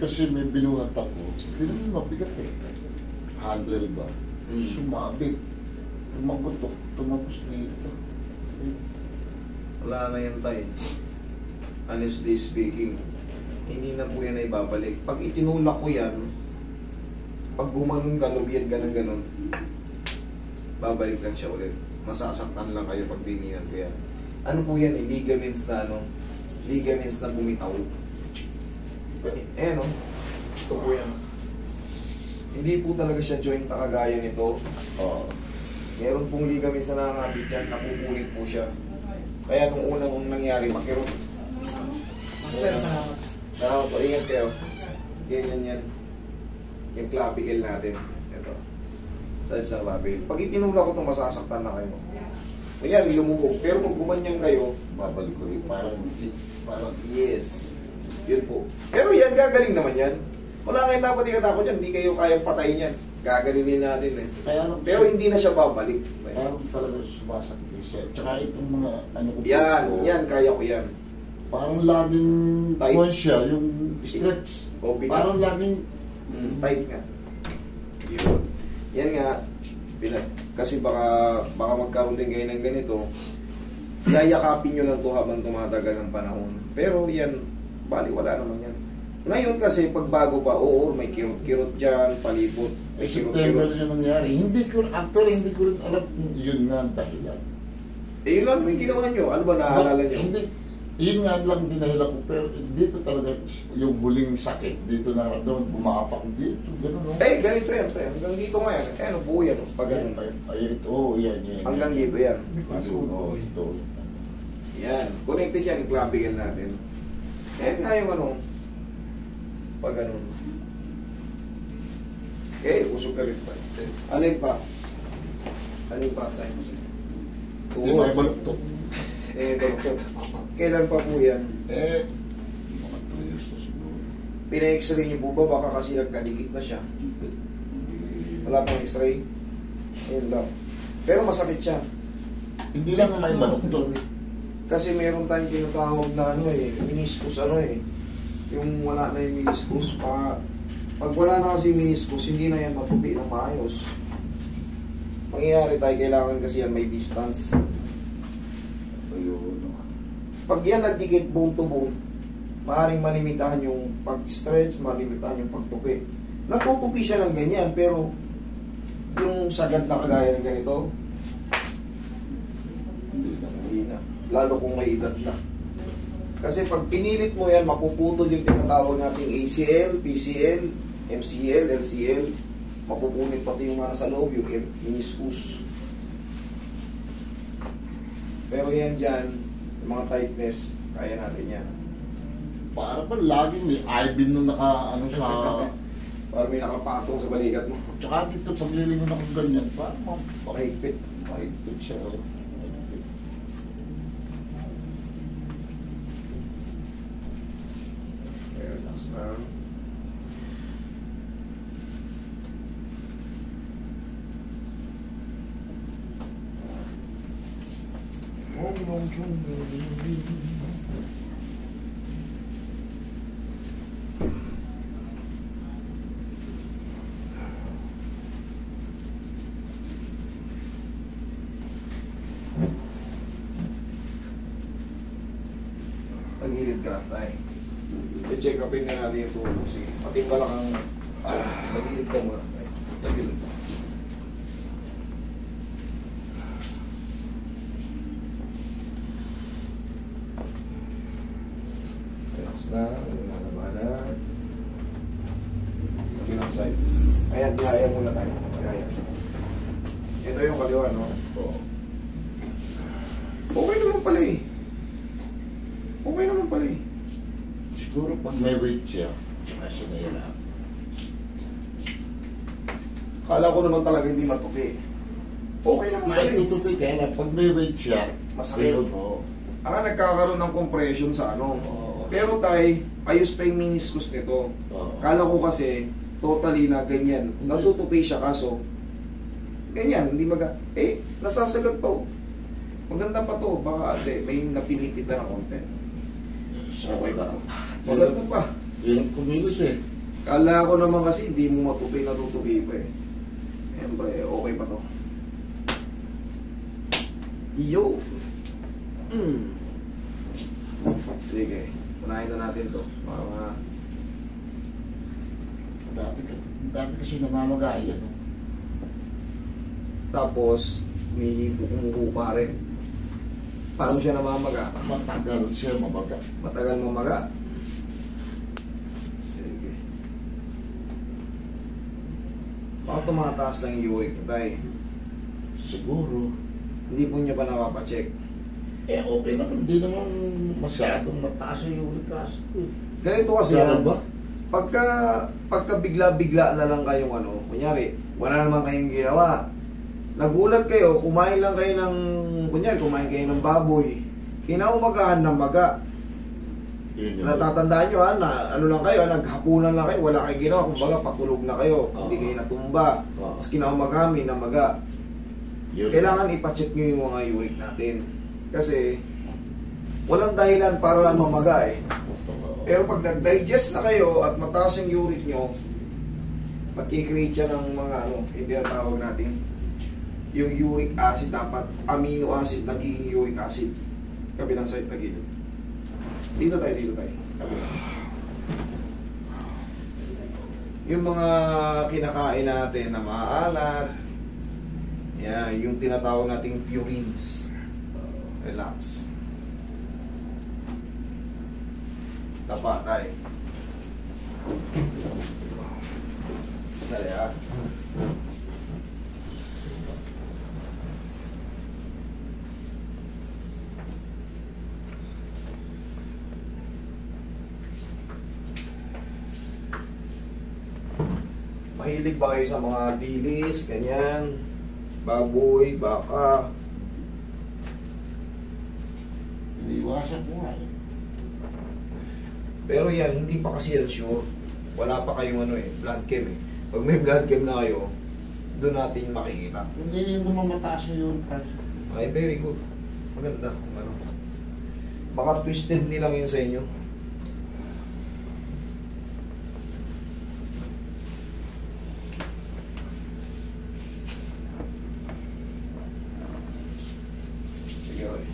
kasi may binuhat ako. Hindi naman mabigat eh. Handle ba? Sumabit. Tumagutok. Tumapos dito. Wala na yan tayo. Honestly speaking, hindi na po yan ay babalik. Pag itinulak ko yan, pag gumanon ka, lubiyad ka ng ganon, babalik lang siya ulit. Masasaktan lang kayo pag dinihan ko yan. Ano po yan eh, ligaments na ano, ligaments na bumitaw. Eh no, ito po yan. Hindi po talaga siya joint na kagaya nito. Meron pong ligaments na nakakabit yan, napupunit po siya. Kaya nung unang nangyari, makirot. Salamat po, ingat kayo. Ganyan yan. Yung clavicle natin. Ito. Sa clavicle. Pag itinula ko ito, masasaktan na kayo. Kaya lumubog. Pero pag gumanyan kayo, Babalik ko rin. Parang yes. Yun po. Pero yan, gagaling naman yan. Wala kayong dapat ikatakot yan. Hindi kayo kayang patayin yan. Gagalinin natin eh. Pero hindi na siya babalik. Kaya talaga sumasakit siya. Tsaka itong mga ano ko. Yan, kaya ko yan. Parang laging tight siya, yung stretch. Parang laging tight nga. Yun. Yan nga. Kasi baka magkaroon din kayo ng ganito. Yayakapin nyo lang to habang tumatagal ng panahon. Pero yan, wala naman yan. Ngayon kasi, pag bago pa, may kirot-kirot dyan, palipot. May September yung nangyari. Hindi ko rin alam kung yun nga ang dahilan. Yun lang, may ginawa nyo. Ano ba naaalala nyo? Hindi. Yun nga lang dinahilan ko. Pero dito talaga, yung huling sakit, dito na bumapak dito. Ganun, no? Ganito yan. Hanggang dito nga yan. Ano po yan? Pag ganun. Yan. Hanggang dito yan. Ito. Yan. Connected yan yung clavicle natin. Nga yung ano, pag ganun. Usog ka rin pa. Alin pa tayo masaya? Hindi mo ay baluktok. Baluktok. Kailan pa po yan? Mga 2 years na siguro. Pina-x-ray niyo po ba? Baka kasi nagkalikit na siya. Wala pang x-ray? Ayun lang. Pero masakit siya. Hindi lang may baluktok. Kasi meron tayong tinatawag na meniscus yung wala na yung meniscus. Pag wala na kasi yung meniscus, hindi na yan matupi ng maayos. Mangyayari tayo, kailangan kasi yan may distance. Pag yan nagdikit bone to bone, maaaring malimitahan yung pag-stretch, malimitahan yung pagtupi. Natutupi siya ng ganyan, pero yung sagad na kagaya ng ganito, hindi na. Lalo kung may edad na. Kasi pag pinilit mo yan, mapuputol yung tinatawag nating ACL, PCL, MCL, LCL. Mapupunit pati yung mga sa loob, yung meniscus. Pero yan dyan, yung mga tightness, kaya natin yan. Para pa laging may Ivan nung sa... Para may nakapatong sa balikat mo. Tsaka dito, paglilingon ako ganyan, parang mahigpit. Mahigpit siya. Relax na. Pag-hilid ka, tayo. I-check upin na natin yung tulog. Sige, pati pala kang pag-hilid ka muna. Tagil. Relax na, lumalabanan. Relax side. Ayan, bihaya muna tayo. Bihaya. Ito yung kaliwa, no? Oo. Okay naman pala eh. Okay naman pala eh. Siguro pag may weight siya, tsaka siya nahirap. Kala ko naman talaga hindi matupi. Okay naman pala eh. Maitutupi kaya na pag may weight siya, masakit. Nagkakaroon ng compression sa ano. Pero tay, ayos pa yung meniscus nito. Kala ko kasi, totally na ganyan. Natutupi siya kaso, ganyan, hindi nasasagat pa. Maganda pa to, baka may napinipita na konti. Okay ba? Maganda pa. Hirap kumilos eh. Kala ko naman kasi hindi mo matupi, natutupi pa eh. Siyempre, okay pa to. Yo! Sige, unahin na natin to. Mga... Dati kasi namamaga yan. Tapos, umuho pa rin. Paano siya namamaga? Matagal siya mabaga. Matagal mamaga. Sige. Baka tumataas lang yung uric mo tayo. Siguro. Hindi po niya pa napapacheck. Eh okay naman, hindi naman masyadong mataas yung uric acid. Ganito kasi Kaya yan. ba? Pagka bigla-bigla na lang kayong ano, kunyari, wala naman kayong ginawa. Nagulat kayo, kumain lang kayo ng, kunyari, kumain kayo ng baboy. Kinaumagahan ng maga. Natatandaan nyo na ano lang kayo, naghapunan lang kayo, wala kayo ginawa, kumbaga patulog na kayo, hindi kayo natumba. Tapos kinaumagahan ng maga. Kailangan ipacheck nyo yung mga uric natin. Kasi, walang dahilan para mamaga eh. Pero pag nag-digest na kayo at mataas yung uric nyo, magkikreate siya ng mga ano, yung tinatawag natin. Yung uric acid dapat, amino acid, nagiging uric acid. Kabilang side na gilid. Dito tayo. Yung mga kinakain natin na maalat, yan, yung tinatawag nating purines. Relax. Tapa tayo. Dali ah. Mahilig ba kayo sa mga dilis, ganyan? Baboy, baka? Iniwasan ko nga eh. Pero yan, hindi pa kasi yan sure. Wala pa kayong ano blood chem eh. Pag may blood chem na kayo, doon natin makikita. Hindi naman mataas yung uric acid. Ay, very good. Maganda. Ano. Baka twisted nilang yun sa inyo. Sige, okay.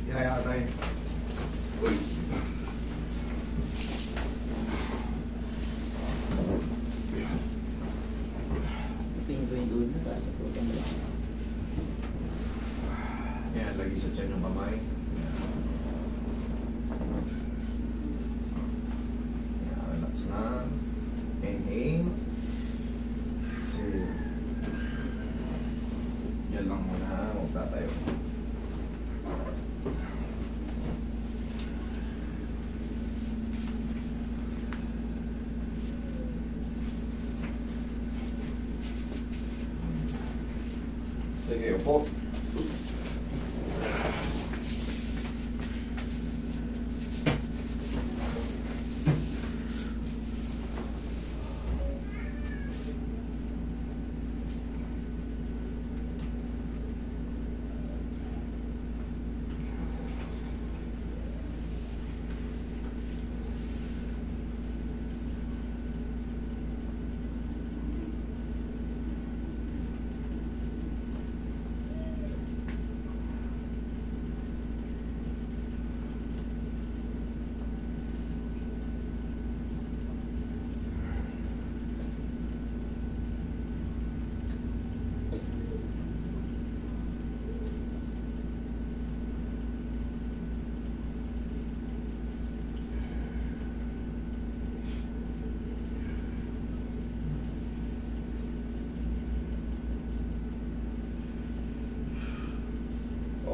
Yaya tayo. Uy. Yan, lagi sa tiyan yung kamay. Yan, relax na. Inhale. Exhale. Yan lang muna. Huwag tayo. Sige, upo.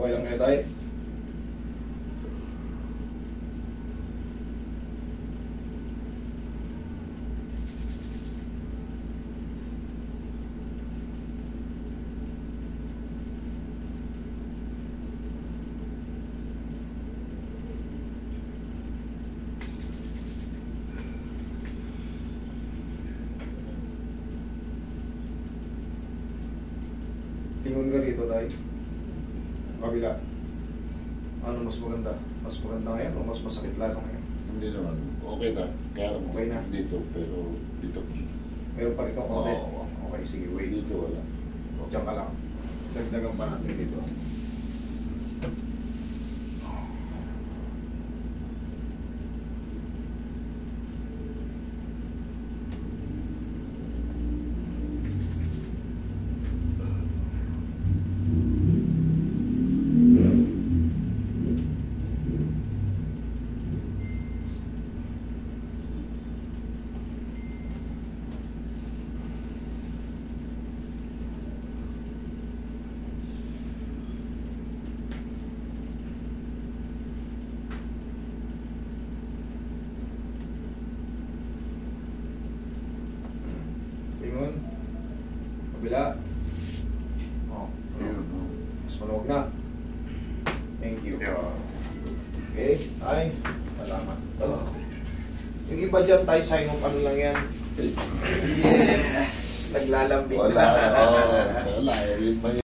Okay lang kayo tayo. Lingon ka rito tayo. Kabila. Ano mas maganda? Mas maganda ngayon o mas masakit lalo ngayon? Hindi naman. Okay na. Kaya lang Okay na. dito, pero dito. Meron pa rito konti? Oo. Okay, sige, wait. Dito wala. Diyan ka lang. Dagdagan pa natin dito. Lingon. Kabila. Oh, Ayun, no? mas maluwag na. Thank you. Yeah. Okay, ay, salamat. Ah. Yung iba dyan tayo, sign of ano lang yan. Yes! Naglalambing Wala. na. Oo. Wala.